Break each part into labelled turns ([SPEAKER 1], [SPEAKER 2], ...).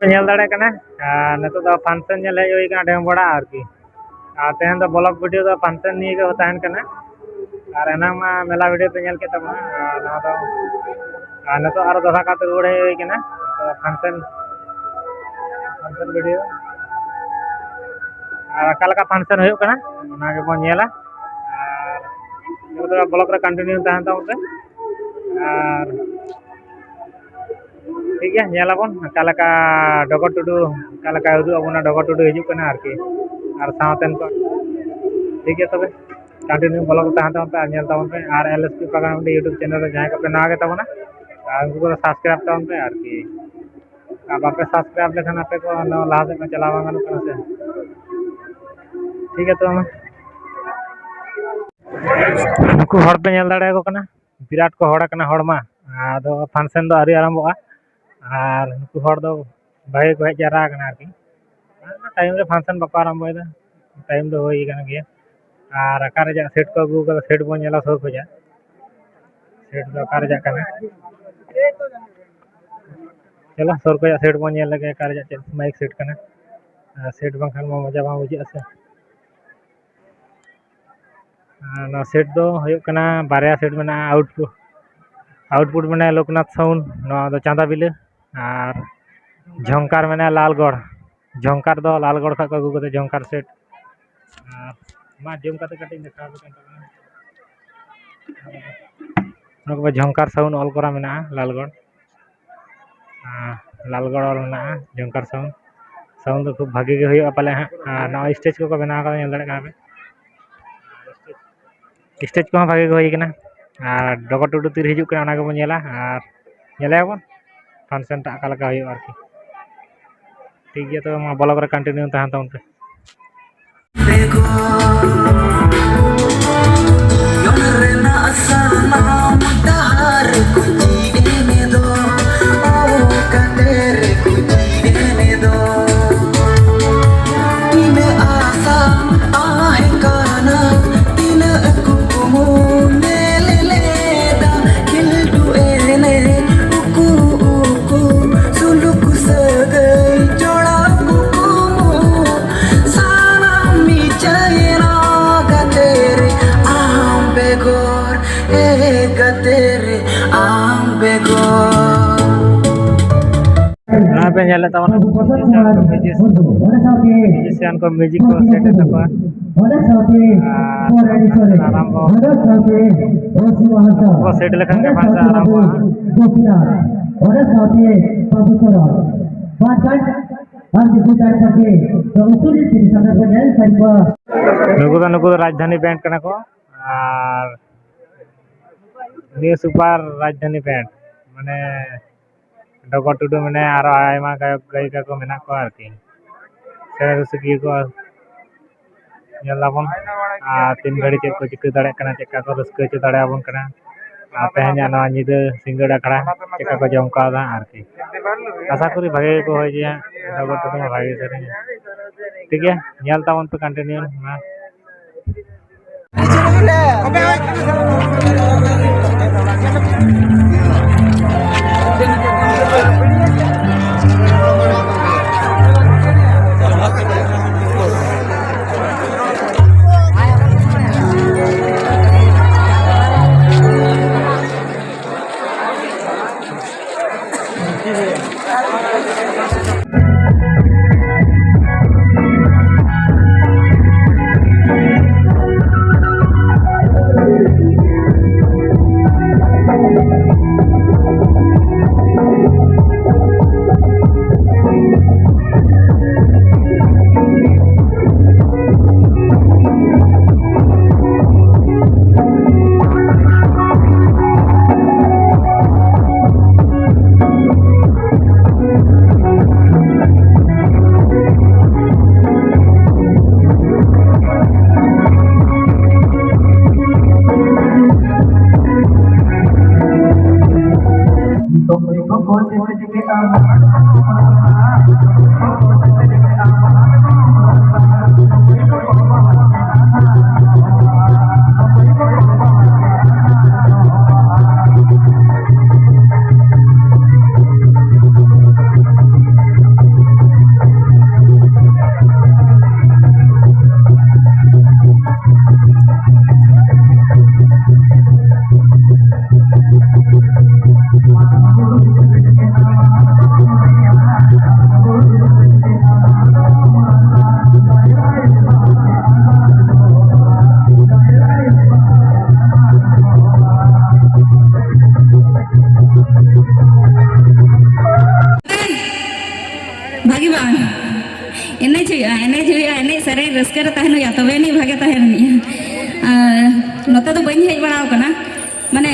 [SPEAKER 1] nyel dare kana neto da function nyel hej hoy kana Demboda arki tehen da blog video da function niye ge tahen kana ar enang ma mela video pe nyel ke tabona na do neto aro dosa kate ruwar hej hoy kana function video akal function hoyuk kana ona ge bon nyela ar blog re continue tahen tabon ar ठीक है nyelabon kalaka Dogot Tudu kalaka udu abona Dogot Tudu hijuk kana arki ar sauten ko ठीक है तबे continue blog ताहन तावन पे nyel tabon pe ar LSP Pagan YouTube channel re jahay kape na ge tabona ar unku ko subscribe tabon pe arki ab ape subscribe lekhan ape ko laha se chalawa ganu kana se ठीक है तो unku hor pe nyel dare ko kana birat ko hor kana hor ma ado function do ari aramboga আর নুকু হর দো ভাই কো hedge জারা কানা আরকি time রে function বাপা আরম্ভ হইদা time দো হই কানা গে আর আকারে যা সেট কো গু কো সেট বন জেলা সর খোজা সেট দো আকারে যা কানা चलो सर को सेट बन जेल लगे कार जा माइक सेट करना सेट बंखान में मजा बा बुझे से ना सेट दो होयो कना बारया सेट में आउटपुट में लोकनाथ साउंड ना दो चांदा बिले और झंकार में लालगढ़ झंकार दो लालगढ़ खा अगू कते झंकार सेट मा जम कते कटे देखा बे झंकार साउंड ऑल करा में लालगढ़ लालगढ़ ऑल में झंकार साउंड तो खूब भागे गे पाले हाँ ना स्टेज को बना दे स्टेज को भागे गे और डगट टुडू तीर हिजुक कना बन नेला और नेलाबन फंक्शन टा कालका होयो आरकी ठीक गया तो मा ब्लॉग रे कंटिन्यू ताहन ताउन पे पे nyala taman musician ko music ko set tapa arambo ko set lekhan ke bhasa arambo nugu rajdhani band kana ko ar new super rajdhani band mane डगट Tudu मैंने आयमा गायिका को मेना को आरकी सेरा रसिकी को नेलाबन तीन घड़ी चेक को चिक दाड़े कना चेका को रस्क च दाड़े आबन कना तेहना नवा निद सिंगड़ अखड़ा चेका को जमका दा आरकी आशा करी भागे को होय जे डगट टुडू भागे सेरे ठीक है नेल तावन पे कंटिन्यू
[SPEAKER 2] भागी बांग एने जुया एने सरे रस्कर तहन या तबे नहीं भागे तहन नोते तो बनी हेज बड़ा कना माने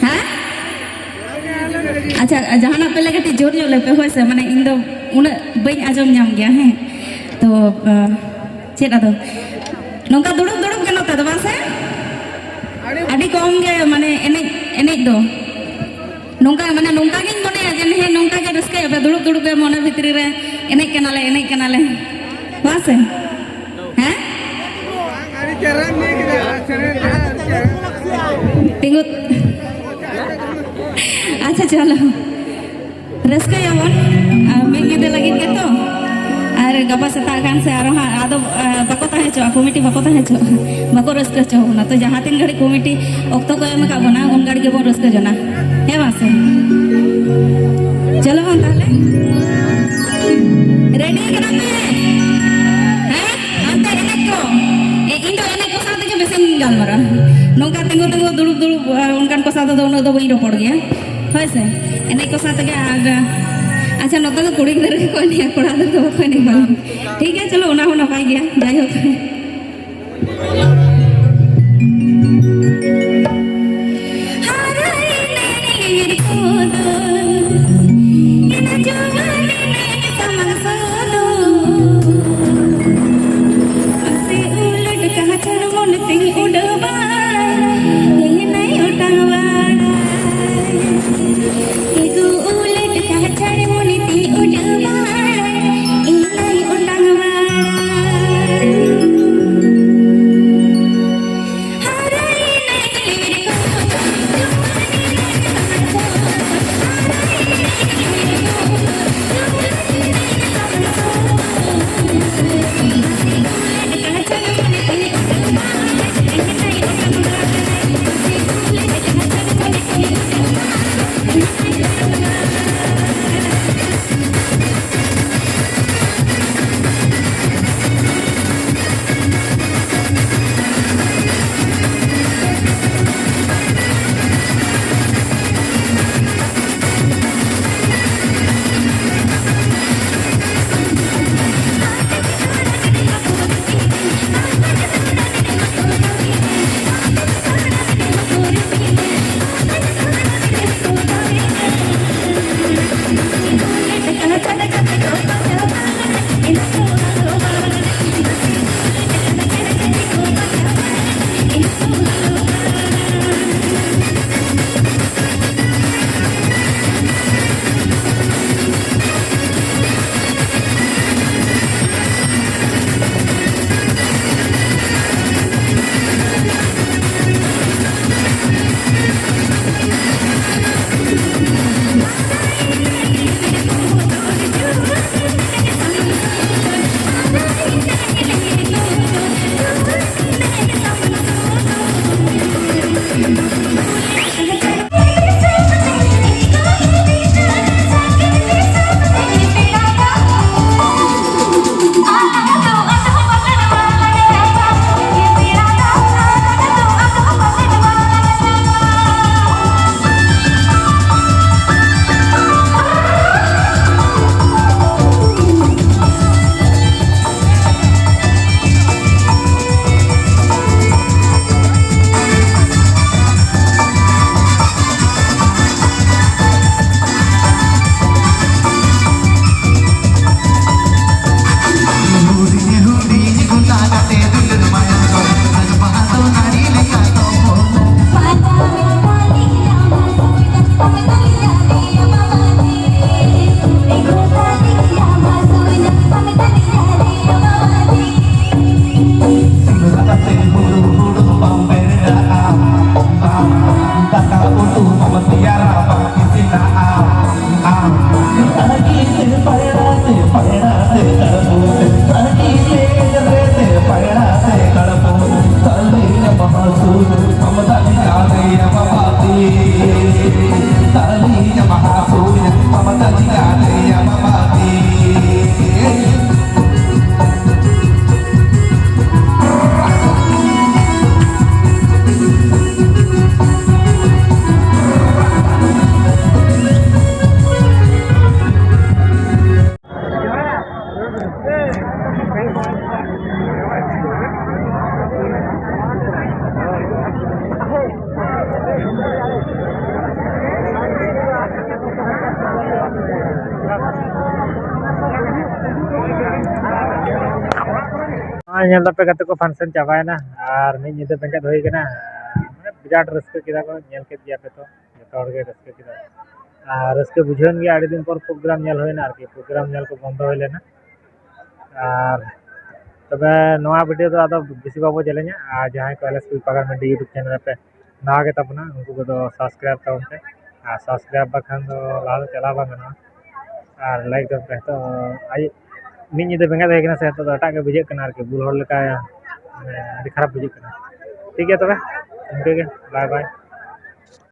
[SPEAKER 2] हाँ अच्छा जहाना पे लगे जोर जोर ले पे होय से माने इन दो उन बनी आजम नाम गया है तो चेत आदो नोका दुड़ुब दुड़ुब के नोते तो बासे अभी कम गे माने एने दो नोंका माने नोंका गिन मने जन हे नोंका के रस्के अब दुड़ुब दुड़ुब के मने भितरी रे एने केनाले बासे हैं tinggu अच्छा चलो रस्का यावन मेंगे दे लगी के तो अरे गपा सेता कान से आरो हां आदो बको ताहे चो कमिटी बको ताहे चो बको रस्का चो ना तो जहां तीन घड़ी कमिटी ओक्तो को एम का बना उन घड़ी के बो रस्का जना हे वासे चलो हम ताले रेडी करा पे हैं अंते एने को इंदो एने को साथ के बेसिन गालमारा नोका तिंगु दुड़ुब दुड़ुब उनकान को साथ दो उन दो बई रोपड़ गया होय से एने को साथ के आगा अच्छा नोता तो कुड़ी दर को नहीं कोड़ा दर तो कोई नहीं बोल ठीक है चलो उना होना पाई गया जाय हो
[SPEAKER 1] nyel dape kate ko function chabayna ar mid nyide bengket hoy kana mane birat raska kida ko nyel ket gya pe to joto hor ge raska kida ar raska bujhawn ge adi din por program nyel hoyna arki program nyel ko bondo hoy lena ar तबे नवा video तो आदो बेसी बाबो जलेኛ जहां को LSP पगार में यूट्यूब चैनल पे नवा के तबना उनको को सब्सक्राइब ताउन पे सब्सक्राइब बखान दो लाल चला बांगना और लाइक दो पे तो आई मिन निदे बेंगा देकना से तो अटा के बुझे कना के बुल हर लेका खराब बुझे कना ठीक है तबे इनके बाय बाय